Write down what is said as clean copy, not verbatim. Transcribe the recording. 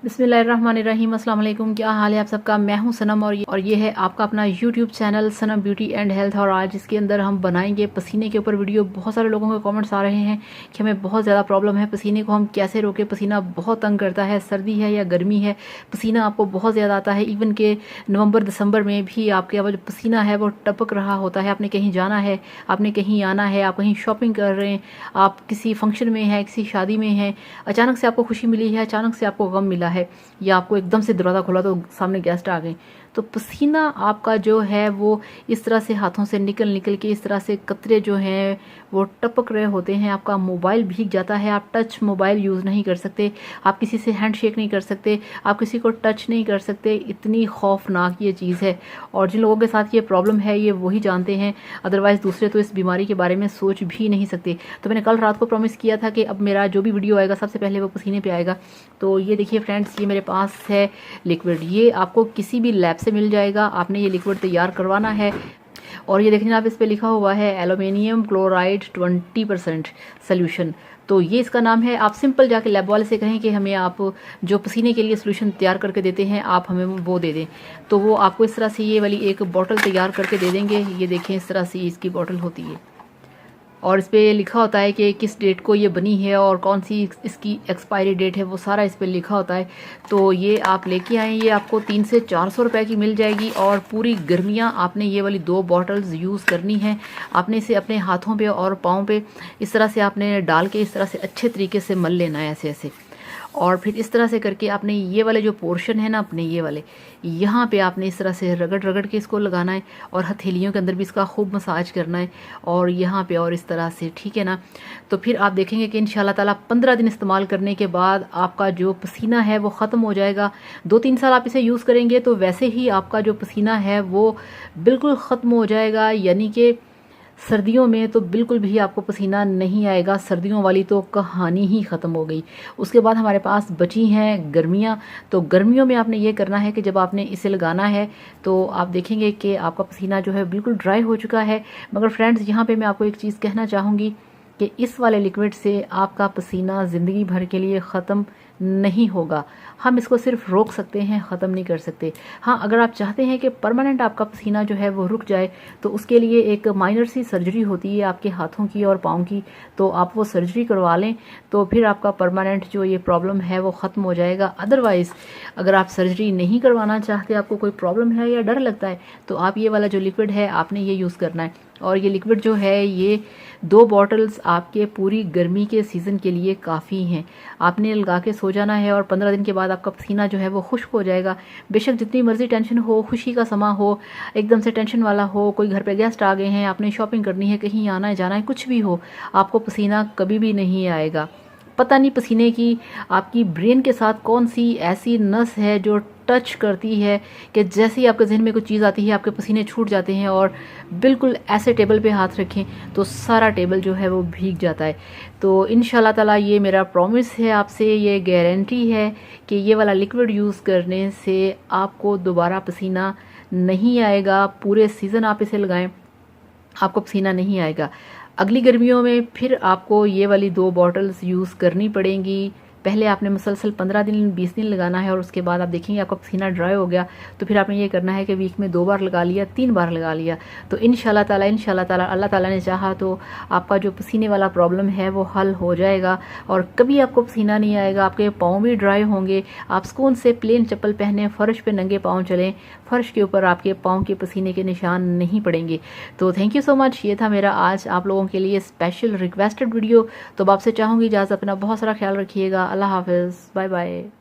बिस्मिल्लाहिर्रहमानिर्रहीम, अस्सलाम वालेकुम। क्या हाल है आप सबका। मैं हूं सनम और ये है आपका अपना YouTube channel Sanam beauty and health. और आज इसके अंदर हम बनाएंगे पसीने के ऊपर वीडियो। बहुत सारे लोगों के कमेंट्स आ रहे हैं कि हमें बहुत ज़्यादा प्रॉब्लम है, पसीने को हम कैसे रोकें। पसीना बहुत तंग करता है, सर्दी है या गर्मी है, पसीना आपको बहुत ज़्यादा आता है। इवन के नवंबर दिसंबर में भी आपके जो पसीना है वो टपक रहा होता है। आपने कहीं जाना है, आपने कहीं आना है, आप कहीं शॉपिंग कर रहे हैं, आप किसी फंक्शन में हैं, किसी शादी में हैं, अचानक से आपको खुशी मिली है, अचानक से आपको गम मिला है, या आपको एकदम से दरवाज़ा खोला तो सामने गेस्ट आ गए, तो पसीना आपका जो है वो इस तरह से हाथों से निकल निकल के इस तरह से कतरे जो हैं वो टपक रहे होते हैं। आपका मोबाइल भीग जाता है, आप टच मोबाइल यूज़ नहीं कर सकते, आप किसी से हैंड शेक नहीं कर सकते, आप किसी को टच नहीं कर सकते। इतनी खौफनाक ये चीज़ है और जिन लोगों के साथ ये प्रॉब्लम है ये वही जानते हैं, अदरवाइज़ दूसरे तो इस बीमारी के बारे में सोच भी नहीं सकते। तो मैंने कल रात को प्रॉमिस किया था कि अब मेरा जो भी वीडियो आएगा सबसे पहले वो पसीने पे आएगा। तो ये देखिए फ्रेंड्स, ये मेरे पास है लिक्विड। ये आपको किसी भी लैब से मिल जाएगा। आपने ये लिक्विड तैयार करवाना है और ये देखिए आप इस पे लिखा हुआ है एल्यूमिनियम क्लोराइड 20% सोल्यूशन। तो ये इसका नाम है। आप सिंपल जाके लैब वाले से कहें कि हमें आप जो पसीने के लिए सोल्यूशन तैयार करके देते हैं आप हमें वो दे दें, तो वो आपको इस तरह से ये वाली एक बॉटल तैयार करके दे देंगे। ये देखें इस तरह से इसकी बॉटल होती है और इस पर लिखा होता है कि किस डेट को ये बनी है और कौन सी इसकी एक्सपायरी डेट है, वो सारा इस पर लिखा होता है। तो ये आप लेके आएँ, ये आपको 300 से 400 रुपए की मिल जाएगी। और पूरी गर्मियाँ आपने ये वाली 2 बॉटल्स यूज़ करनी है। आपने इसे अपने हाथों पे और पाँव पे इस तरह से आपने डाल के इस तरह से अच्छे तरीके से मल लेना है ऐसे ऐसे। और फिर इस तरह से करके आपने ये वाले जो पोर्शन है ना अपने ये वाले, यहाँ पे आपने इस तरह से रगड़ रगड़ के इसको लगाना है और हथेलियों के अंदर भी इसका खूब मसाज करना है और यहाँ पे और इस तरह से, ठीक है ना। तो फिर आप देखेंगे कि इंशाल्लाह ताला 15 दिन इस्तेमाल करने के बाद आपका जो पसीना है वो ख़त्म हो जाएगा। 2-3 साल आप इसे यूज़ करेंगे तो वैसे ही आपका जो पसीना है वो बिल्कुल ख़त्म हो जाएगा। यानी कि सर्दियों में तो बिल्कुल भी आपको पसीना नहीं आएगा। सर्दियों वाली तो कहानी ही ख़त्म हो गई। उसके बाद हमारे पास बची हैं गर्मियाँ। तो गर्मियों में आपने ये करना है कि जब आपने इसे लगाना है तो आप देखेंगे कि आपका पसीना जो है बिल्कुल ड्राई हो चुका है। मगर फ्रेंड्स, यहाँ पे मैं आपको एक चीज़ कहना चाहूँगी कि इस वाले लिक्विड से आपका पसीना ज़िंदगी भर के लिए ख़त्म नहीं होगा। हम इसको सिर्फ रोक सकते हैं, ख़त्म नहीं कर सकते। हाँ, अगर आप चाहते हैं कि परमानेंट आपका पसीना जो है वो रुक जाए तो उसके लिए एक माइनर सी सर्जरी होती है आपके हाथों की और पाँव की, तो आप वो सर्जरी करवा लें तो फिर आपका परमानेंट जो ये प्रॉब्लम है वो ख़त्म हो जाएगा। अदरवाइज़ अगर आप सर्जरी नहीं करवाना चाहते, आपको कोई प्रॉब्लम है या डर लगता है, तो आप ये वाला जो लिक्विड है आपने ये यूज़ करना है। और ये लिक्विड जो है ये 2 बॉटल्स आपके पूरी गर्मी के सीज़न के लिए काफ़ी हैं। आपने लगा के सो जाना है और 15 दिन के बाद आपका पसीना जो है वो खुश्क हो जाएगा। बेशक जितनी मर्जी टेंशन हो, खुशी का समा हो, एकदम से टेंशन वाला हो, कोई घर पे गेस्ट आ गए हैं, आपने शॉपिंग करनी है, कहीं आना है जाना है, कुछ भी हो, आपको पसीना कभी भी नहीं आएगा। पता नहीं पसीने की आपकी ब्रेन के साथ कौन सी ऐसी नस है जो टच करती है कि जैसे ही आपके जहन में कुछ चीज़ आती है आपके पसीने छूट जाते हैं और बिल्कुल ऐसे टेबल पे हाथ रखें तो सारा टेबल जो है वो भीग जाता है। तो इंशाल्लाह ताला ये मेरा प्रॉमिस है आपसे, ये गारंटी है कि ये वाला लिक्विड यूज़ करने से आपको दोबारा पसीना नहीं आएगा। पूरे सीज़न आप इसे लगाएं, आपको पसीना नहीं आएगा। अगली गर्मियों में फिर आपको ये वाली 2 बॉटल्स यूज़ करनी पड़ेंगी। पहले आपने मुसलसल 15 दिन 20 दिन लगाना है और उसके बाद आप देखेंगे आपका पसीना ड्राई हो गया तो फिर आपने ये करना है कि वीक में 2 बार लगा लिया, 3 बार लगा लिया। तो इंशाल्लाह ताला अल्लाह ताला ने चाहा तो आपका जो पसीने वाला प्रॉब्लम है वो हल हो जाएगा और कभी आपको पसीना नहीं आएगा। आपके पाँव भी ड्राई होंगे, आप सुकून से प्लेन चप्पल पहने फ़र्श पे नंगे पाँव चलें, फ़र्श के ऊपर आपके पाँव के पसीने के निशान नहीं पड़ेंगे। तो थैंक यू सो मच। ये था मेरा आज आप लोगों के लिए स्पेशल रिक्वेस्टेड वीडियो। तो अब आपसे चाहूँगी इजाज़त, अपना बहुत सारा ख्याल रखिएगा। अल्लाह हाफ़िज़, बाय बाय।